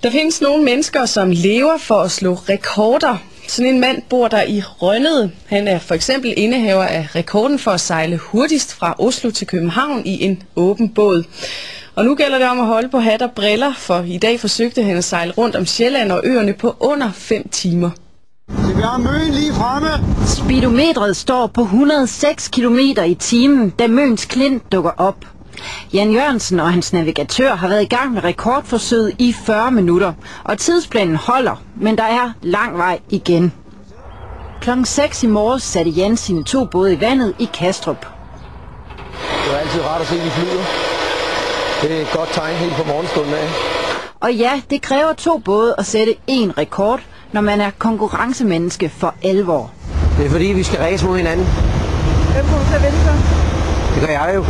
Der findes nogle mennesker, som lever for at slå rekorder. Sådan en mand bor der i Rønnede. Han er for eksempel indehaver af rekorden for at sejle hurtigst fra Oslo til København i en åben båd. Og nu gælder det om at holde på hat og briller, for i dag forsøgte han at sejle rundt om Sjælland og øerne på under 5 timer. Vi har Møn lige fremme. Speedometret står på 106 km i timen, da Møns Klint dukker op. Jan Jørgensen og hans navigatør har været i gang med rekordforsøget i 40 minutter, og tidsplanen holder, men der er lang vej igen. Klokken 6 i morges satte Jan sine 2 både i vandet i Kastrup. Det er altid rart at se, at de flyder. Det er et godt tegn helt på morgenstunden af. Og ja, det kræver 2 både at sætte en rekord, når man er konkurrencemenneske for alvor. Det er fordi, vi skal ræse mod hinanden. Hvem kommer til at vinde så? Det gør jeg jo.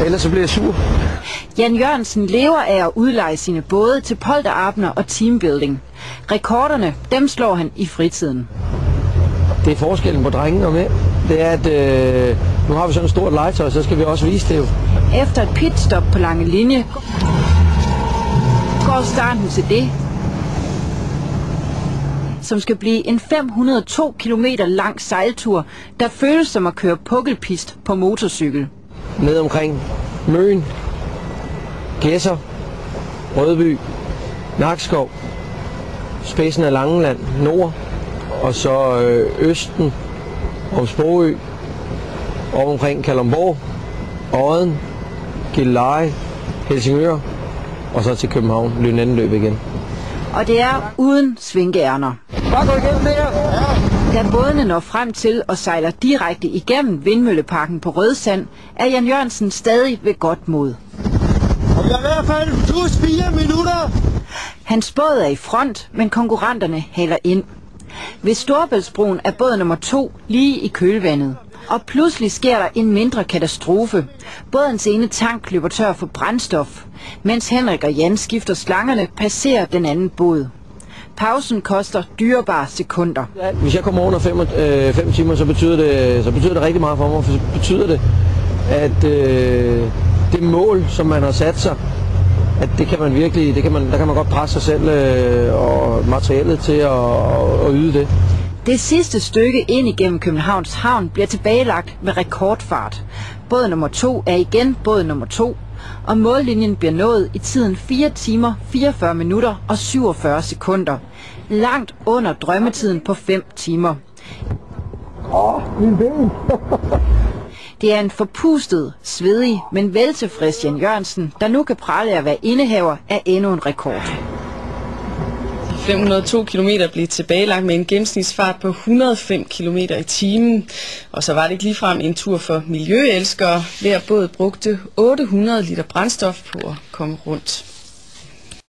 Ellers så bliver jeg sur. Jan Jørgensen lever af at udleje sine både til polterabender og teambuilding. Rekorderne, dem slår han i fritiden. Det er forskellen på drenge og mænd. Det er, at nu har vi sådan et stort legetøj, så skal vi også vise det jo. Efter et pitstop på lange linje, går starten til det, som skal blive en 502 km lang sejltur, der føles som at køre pukkelpist på motorcykel. Ned omkring Møn, Gedser, Rødby, Nakskov, spidsen af Langeland, nord, og så østen om Sprogø, og omkring Kalundborg, Odden, Gilleleje, Helsingør, og så til København, Lynettenløb igen. Og det er uden svinkeærner. Bare gå igennem det her. Da bådene når frem til og sejler direkte igennem Vindmølleparken på Rødsand, er Jan Jørgensen stadig ved godt mod. Og vi har i hvert fald plus 4 minutter. Hans båd er i front, men konkurrenterne haler ind. Ved Storebæltsbroen er båd nummer 2 lige i kølvandet. Og pludselig sker der en mindre katastrofe. Bådens ene tank løber tør for brændstof. Mens Henrik og Jan skifter slangerne, passerer den anden båd. Pausen koster dyrebare sekunder. Hvis jeg kommer under 5 timer, så betyder det rigtig meget for mig. For så betyder det, at det mål, som man har sat sig, at det kan man virkelig, der kan man godt presse sig selv og materialet til at yde det. Det sidste stykke ind igennem Københavns Havn bliver tilbagelagt med rekordfart. Båd nummer 2 er igen båd nummer 2, og mållinjen bliver nået i tiden 4 timer, 44 minutter og 47 sekunder. Langt under drømmetiden på 5 timer. Min ben! Det er en forpustet, svedig, men veltilfreds Jan Jørgensen, der nu kan prale at være indehaver af endnu en rekord. 502 km blev tilbagelagt med en gennemsnitsfart på 105 km i timen. Og så var det ikke ligefrem en tur for miljøelskere. Hver båd brugte 800 liter brændstof på at komme rundt.